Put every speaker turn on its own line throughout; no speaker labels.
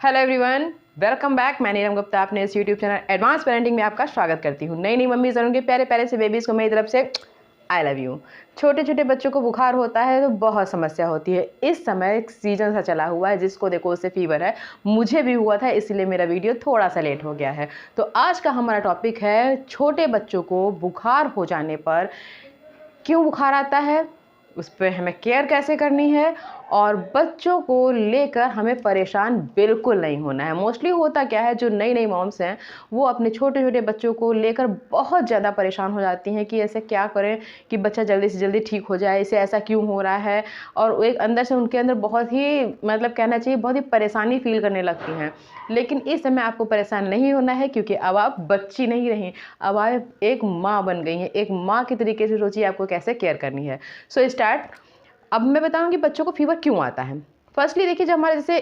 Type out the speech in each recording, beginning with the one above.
Hello everyone, welcome back. मैं नीलम गुप्ता अपने इस यूट्यूब चैनल एडवांस पेरेंटिंग में आपका स्वागत करती हूँ। नई नई मम्मी और उनके प्यारे प्यारे से बेबीज़ को मेरी तरफ से आई लव यू। छोटे छोटे बच्चों को बुखार होता है तो बहुत समस्या होती है। इस समय एक सीजन सा चला हुआ है, जिसको देखो उससे फीवर है। मुझे भी हुआ था, इसलिए मेरा वीडियो थोड़ा सा लेट हो गया है। तो आज का हमारा टॉपिक है छोटे बच्चों को बुखार हो जाने पर क्यों बुखार आता है, उस पर हमें केयर कैसे करनी है, और बच्चों को लेकर हमें परेशान बिल्कुल नहीं होना है। मोस्टली होता क्या है, जो नई नई मॉम्स हैं वो अपने छोटे छोटे बच्चों को लेकर बहुत ज़्यादा परेशान हो जाती हैं कि ऐसे क्या करें कि बच्चा जल्दी से जल्दी ठीक हो जाए, इसे ऐसा क्यों हो रहा है। और वो एक अंदर से उनके अंदर बहुत ही कहना चाहिए बहुत ही परेशानी फील करने लगती हैं। लेकिन इस समय आपको परेशान नहीं होना है, क्योंकि अब आप बच्ची नहीं रही, अब आप एक माँ बन गई हैं। एक माँ के तरीके से सोचिए आपको कैसे केयर करनी है। So start. अब मैं बताऊंगी बच्चों को फीवर क्यों आता है। फर्स्टली देखिए, जब हमारे जैसे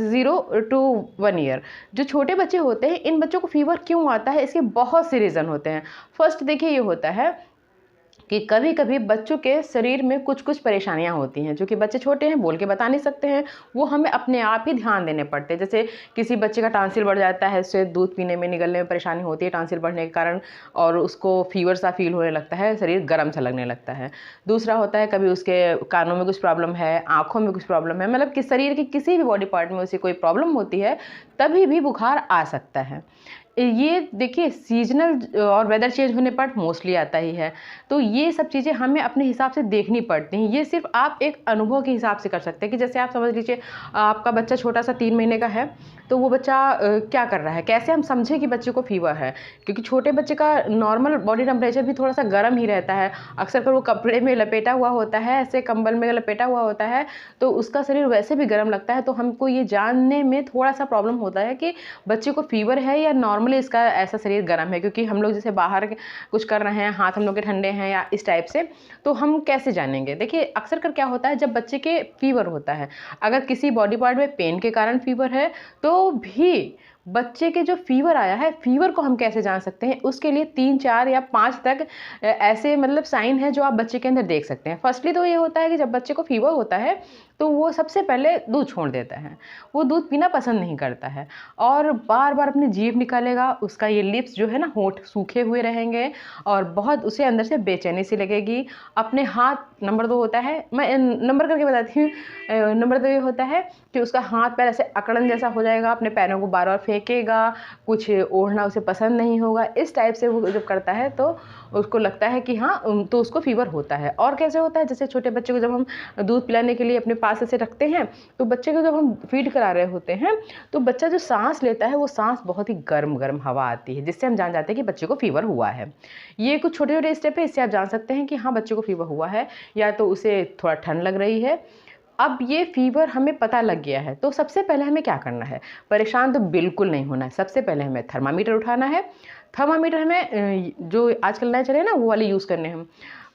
0 to 1 ईयर जो छोटे बच्चे होते हैं, इन बच्चों को फीवर क्यों आता है, इसके बहुत से रीज़न होते हैं। फर्स्ट देखिए, ये होता है कि कभी कभी बच्चों के शरीर में कुछ कुछ परेशानियां होती हैं, जो कि बच्चे छोटे हैं बोल के बता नहीं सकते हैं। वो हमें अपने आप ही ध्यान देने पड़ते हैं। जैसे किसी बच्चे का टांसिल बढ़ जाता है, उससे दूध पीने में निगलने में परेशानी होती है टांसिल बढ़ने के कारण, और उसको फीवर सा फील होने लगता है, शरीर गर्म सा लगने लगता है। दूसरा होता है कभी उसके कानों में कुछ प्रॉब्लम है, आँखों में कुछ प्रॉब्लम है, मतलब कि शरीर के किसी भी बॉडी पार्ट में उसे कोई प्रॉब्लम होती है, तभी भी बुखार आ सकता है। ये देखिए सीजनल और वेदर चेंज होने पर मोस्टली आता ही है। तो ये सब चीज़ें हमें अपने हिसाब से देखनी पड़ती हैं। ये सिर्फ आप एक अनुभव के हिसाब से कर सकते हैं कि जैसे आप समझ लीजिए आपका बच्चा छोटा सा 3 महीने का है, तो वो बच्चा क्या कर रहा है, कैसे हम समझें कि बच्चे को फीवर है। क्योंकि छोटे बच्चे का नॉर्मल बॉडी टेम्परेचर भी थोड़ा सा गर्म ही रहता है। अक्सर कर वो कपड़े में लपेटा हुआ होता है, ऐसे कंबल में लपेटा हुआ होता है, तो उसका शरीर वैसे भी गर्म लगता है। तो हमको ये जानने में थोड़ा सा प्रॉब्लम होता है कि बच्चे को फीवर है या नॉर्मली इसका ऐसा शरीर गर्म है। क्योंकि हम लोग जैसे बाहर कुछ कर रहे हैं, हाथ हम लोग के ठंडे हैं या इस टाइप से, तो हम कैसे जानेंगे। देखिए अक्सर कर क्या होता है, जब बच्चे के फीवर होता है, अगर किसी बॉडी पार्ट में पेन के कारण फीवर है, तो भी बच्चे के जो फीवर आया है, फीवर को हम कैसे जान सकते हैं, उसके लिए 3 4 या 5 तक ऐसे साइन है जो आप बच्चे के अंदर देख सकते हैं। फर्स्टली तो ये होता है कि जब बच्चे को फीवर होता है तो वो सबसे पहले दूध छोड़ देता है। वो दूध पीना पसंद नहीं करता है और बार बार अपनी जीभ निकालेगा। उसका ये लिप्स जो है ना, होंठ सूखे हुए रहेंगे और बहुत उसे अंदर से बेचैनी सी लगेगी। अपने हाथ, नंबर 2 होता है, मैं नंबर करके बताती हूँ। नंबर 2 ये होता है कि उसका हाथ पैर ऐसे अकड़न जैसा हो जाएगा, अपने पैरों को बार बार फेंकेगा, कुछ ओढ़ना उसे पसंद नहीं होगा। इस टाइप से वो जब करता है तो उसको लगता है कि हाँ, तो उसको फीवर होता है। और कैसे होता है, जैसे छोटे बच्चे को जब हम दूध पिलाने के लिए अपने पास ऐसे रखते हैं, तो बच्चे को जब हम फीड करा रहे होते हैं, तो बच्चा जो सांस लेता है, वो सांस बहुत ही गर्म गर्म हवा आती है, जिससे हम जान जाते हैं कि बच्चे को फीवर हुआ है। ये कुछ छोटे छोटे स्टेप है, इससे आप जान सकते हैं कि हाँ बच्चे को फीवर हुआ है, या तो उसे थोड़ा ठंड लग रही है। अब ये फीवर हमें पता लग गया है, तो सबसे पहले हमें क्या करना है, परेशान तो बिल्कुल नहीं होना है। सबसे पहले हमें थर्मामीटर उठाना है। थर्मामीटर हमें जो आजकल नए चले ना, वो वाले यूज़ करने हैं।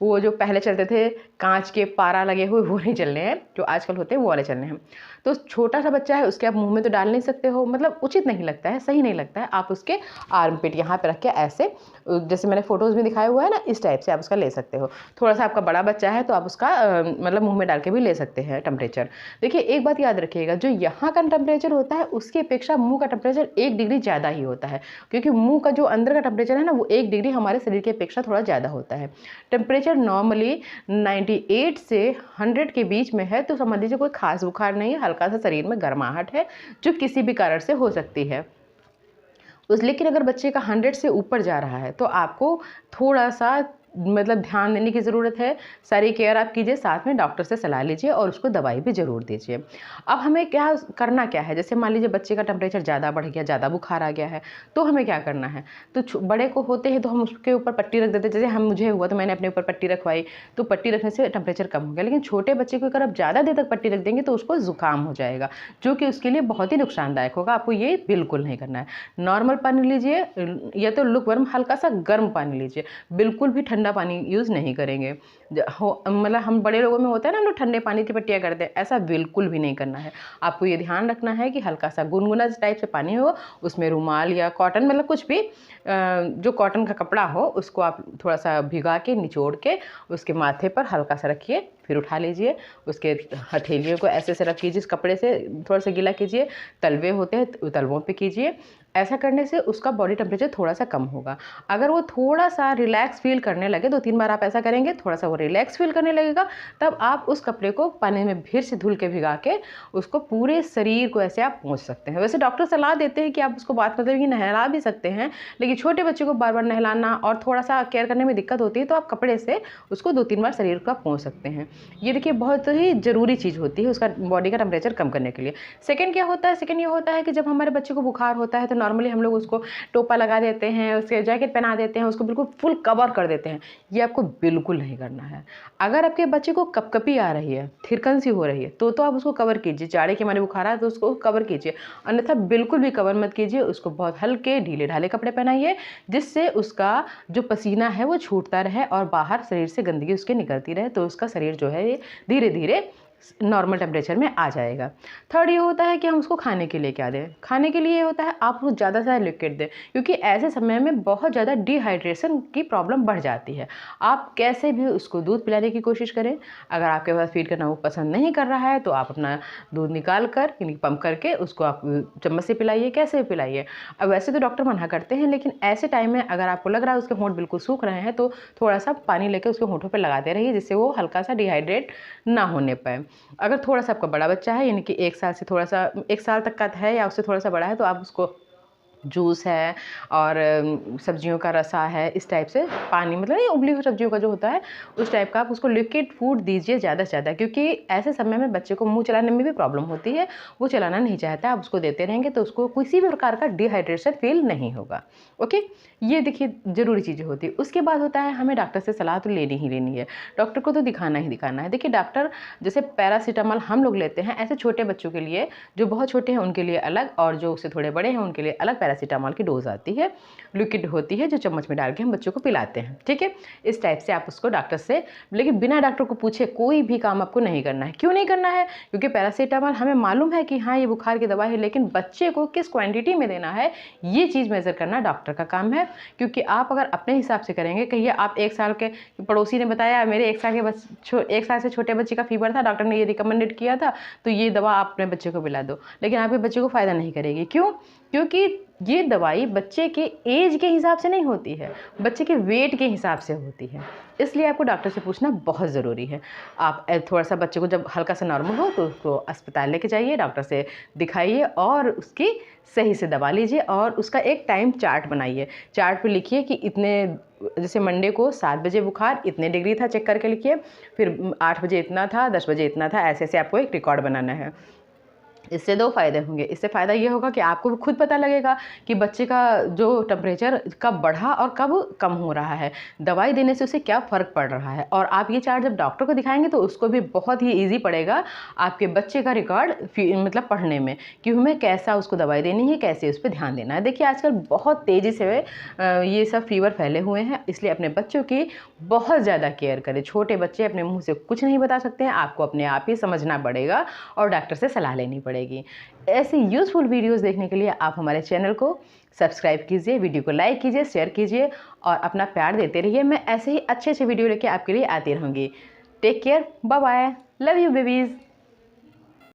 वो जो पहले चलते थे कांच के पारा लगे हुए, वो नहीं चलने हैं। जो आजकल होते हैं वो वाले चलने हैं। तो छोटा सा बच्चा है, उसके आप मुंह में तो डाल नहीं सकते हो, मतलब उचित नहीं लगता है, सही नहीं लगता है। आप उसके आर्मपिट यहाँ पे रख के ऐसे, जैसे मैंने फोटोज़ में दिखाया हुआ है ना, इस टाइप से आप उसका ले सकते हो। थोड़ा सा आपका बड़ा बच्चा है तो आप उसका मुंह में डाल के भी ले सकते हैं टेम्परेचर। देखिए एक बात याद रखिएगा, जो यहाँ का टेम्परेचर होता है उसकी अपेक्षा मुँह का टेम्परेचर 1 डिग्री ज़्यादा ही होता है। क्योंकि मुँह का जो अंदर का टेम्परेचर है ना, वो 1 डिग्री हमारे शरीर की अपेक्षा थोड़ा ज़्यादा होता है। टेम्परेचर नॉर्मली 98 से 100 के बीच में है, तो समझ लीजिए कोई खास बुखार नहीं है, हल्का सा शरीर में गर्माहट है, जो किसी भी कारण से हो सकती है। लेकिन अगर बच्चे का 100 से ऊपर जा रहा है, तो आपको थोड़ा सा ध्यान देने की ज़रूरत है। सारी केयर आप कीजिए, साथ में डॉक्टर से सलाह लीजिए और उसको दवाई भी ज़रूर दीजिए। अब हमें क्या करना क्या है, जैसे मान लीजिए बच्चे का टेम्परेचर ज़्यादा बढ़ गया, ज़्यादा बुखार आ गया है, तो हमें क्या करना है। तो बड़े को होते हैं तो हम उसके ऊपर पट्टी रख देते हैं। जैसे मुझे हुआ तो मैंने अपने ऊपर पट्टी रखवाई, तो पट्टी रखने से टेम्परेचर कम हो गया। लेकिन छोटे बच्चे को अगर आप ज़्यादा देर तक पट्टी रख देंगे तो उसको ज़ुकाम हो जाएगा, जो कि उसके लिए बहुत ही नुकसानदायक होगा। आपको ये बिल्कुल नहीं करना है। नॉर्मल पानी लीजिए, या तो लुकवार्म हल्का सा गर्म पानी लीजिए, बिल्कुल भी ठंडा पानी यूज़ नहीं करेंगे। हम बड़े लोगों में होता है ना, हम लोग ठंडे पानी की पट्टियाँ करते हैं, ऐसा बिल्कुल भी नहीं करना है। आपको ये ध्यान रखना है कि हल्का सा गुनगुना टाइप से पानी हो, उसमें रुमाल या कॉटन, कुछ भी जो कॉटन का कपड़ा हो, उसको आप थोड़ा सा भिगा के निचोड़ के उसके माथे पर हल्का सा रखिए, फिर उठा लीजिए, उसके हथेलियों को ऐसे से रख कीजिए, कपड़े से थोड़ा सा गीला कीजिए, तलवे होते हैं तलवों पे कीजिए। ऐसा करने से उसका बॉडी टेम्परेचर थोड़ा सा कम होगा। अगर वो थोड़ा सा रिलैक्स फील करने लगे, 2-3 बार आप ऐसा करेंगे, थोड़ा सा वो रिलैक्स फील करने लगेगा, तब आप उस कपड़े को पानी में फिर से धुल के भिगा के उसको पूरे शरीर को ऐसे आप पोंछ सकते हैं। वैसे डॉक्टर सलाह देते हैं कि आप उसको बात मतलब कि नहला भी सकते हैं, लेकिन छोटे बच्चे को बार बार नहलाना और थोड़ा सा केयर करने में दिक्कत होती है, तो आप कपड़े से उसको 2-3 बार शरीर का पोंछ सकते हैं। ये देखिए बहुत ही ज़रूरी चीज़ होती है उसका बॉडी का टेम्परेचर कम करने के लिए। सेकंड क्या होता है, सेकंड ये होता है कि जब हमारे बच्चे को बुखार होता है तो नॉर्मली हम लोग उसको टोपा लगा देते हैं, उसके जैकेट पहना देते हैं, उसको बिल्कुल फुल कवर कर देते हैं। ये आपको बिल्कुल नहीं करना है। अगर आपके बच्चे को कपकपी आ रही है, थिरकन सी हो रही है, तो आप उसको कवर कीजिए। जाड़े के मारे बुखार है तो उसको कवर कीजिए, अन्यथा बिल्कुल भी कवर मत कीजिए। उसको बहुत हल्के ढीले ढाले कपड़े पहनाइए, जिससे उसका जो पसीना है वो छूटता रहे और बाहर शरीर से गंदगी उसके निकलती रहे, तो उसका शरीर जो है ये धीरे धीरे नॉर्मल टेम्परेचर में आ जाएगा। थर्ड ये होता है कि हम उसको खाने के लिए क्या दें। खाने के लिए ये होता है आप उसको ज़्यादा से ज़्यादा लिक्विड दें, क्योंकि ऐसे समय में बहुत ज़्यादा डिहाइड्रेशन की प्रॉब्लम बढ़ जाती है। आप कैसे भी उसको दूध पिलाने की कोशिश करें। अगर आपके पास फीड करना वो पसंद नहीं कर रहा है तो आप अपना दूध निकाल कर पंप करके उसको आप चम्मच से पिलाइए, कैसे भी पिलाइए। अब वैसे तो डॉक्टर मना करते हैं, लेकिन ऐसे टाइम में अगर आपको लग रहा है उसके होंठ बिल्कुल सूख रहे हैं, तो थोड़ा सा पानी लेकर उसके होंठों पर लगाते रहिए, जिससे वो हल्का सा डिहाइड्रेट ना होने पाए। अगर थोड़ा सा आपका बड़ा बच्चा है, यानी कि 1 साल से थोड़ा सा 1 साल तक का है या उससे थोड़ा सा बड़ा है, तो आप उसको जूस है और सब्जियों का रसा है, इस टाइप से पानी मतलब ये उबली हुई सब्जियों का जो होता है उस टाइप का आप उसको लिक्विड फूड दीजिए ज़्यादा से ज़्यादा, क्योंकि ऐसे समय में बच्चे को मुंह चलाने में भी प्रॉब्लम होती है, वो चलाना नहीं चाहता। आप उसको देते रहेंगे तो उसको किसी भी प्रकार का डिहाइड्रेशन फील नहीं होगा। ओके, ये देखिए ज़रूरी चीज़ें होती है। उसके बाद होता है हमें डॉक्टर से सलाह तो लेनी ही लेनी है, डॉक्टर को तो दिखाना ही दिखाना है। देखिए डॉक्टर जैसे पैरासीटामॉल हम लोग लेते हैं, ऐसे छोटे बच्चों के लिए जो बहुत छोटे हैं उनके लिए अलग, और जो उससे थोड़े बड़े हैं उनके लिए अलग पैरासीटामॉल की डोज आती है, लिक्विड होती है, जो चम्मच में डाल के हम बच्चों को पिलाते हैं। ठीक है, इस टाइप से आप उसको डॉक्टर से, लेकिन बिना डॉक्टर को पूछे कोई भी काम आपको नहीं करना है। क्यों नहीं करना है? क्योंकि पैरासीटामॉल हमें मालूम है कि हाँ ये बुखार की दवा है, लेकिन बच्चे को किस क्वांटिटी में देना है ये चीज़ मेज़र करना डॉक्टर का काम है। क्योंकि आप अगर अपने हिसाब से करेंगे, कहिए आप 1 साल के पड़ोसी ने बताया मेरे 1 साल के 1 साल से छोटे बच्चे का फीवर था, डॉक्टर ने ये रिकमेंडेड किया था, तो ये दवा आप अपने बच्चे को पिला दो, लेकिन आपके बच्चे को फ़ायदा नहीं करेगी। क्यों? क्योंकि ये दवाई बच्चे के एज के हिसाब से नहीं होती है, बच्चे के वेट के हिसाब से होती है। इसलिए आपको डॉक्टर से पूछना बहुत ज़रूरी है। आप थोड़ा सा बच्चे को जब हल्का सा नॉर्मल हो तो उसको अस्पताल लेके जाइए, डॉक्टर से दिखाइए और उसकी सही से दवा लीजिए, और उसका एक टाइम चार्ट बनाइए। चार्ट पे लिखिए कि इतने, जैसे मंडे को 7 बजे बुखार इतने डिग्री था, चेक करके लिखिए, फिर 8 बजे इतना था, 10 बजे इतना था, ऐसे ऐसे आपको एक रिकॉर्ड बनाना है। इससे 2 फ़ायदे होंगे। इससे फ़ायदा ये होगा कि आपको खुद पता लगेगा कि बच्चे का जो टेम्परेचर कब बढ़ा और कब कम हो रहा है, दवाई देने से उसे क्या फ़र्क पड़ रहा है। और आप ये चार्ट जब डॉक्टर को दिखाएंगे तो उसको भी बहुत ही ईजी पड़ेगा आपके बच्चे का रिकॉर्ड मतलब पढ़ने में, कि हमें कैसा उसको दवाई देनी है, कैसे उस पर ध्यान देना है। देखिए आजकल बहुत तेज़ी से ये सब फीवर फैले हुए हैं, इसलिए अपने बच्चों की बहुत ज़्यादा केयर करें। छोटे बच्चे अपने मुँह से कुछ नहीं बता सकते हैं, आपको अपने आप ही समझना पड़ेगा और डॉक्टर से सलाह लेनी पड़ेगी। ऐसे यूज़फुल वीडियोस देखने के लिए आप हमारे चैनल को सब्सक्राइब कीजिए, वीडियो को लाइक कीजिए, शेयर कीजिए और अपना प्यार देते रहिए। मैं ऐसे ही अच्छे अच्छे वीडियो लेके आपके लिए आती रहूँगी। Take care, bye bye, love you babies.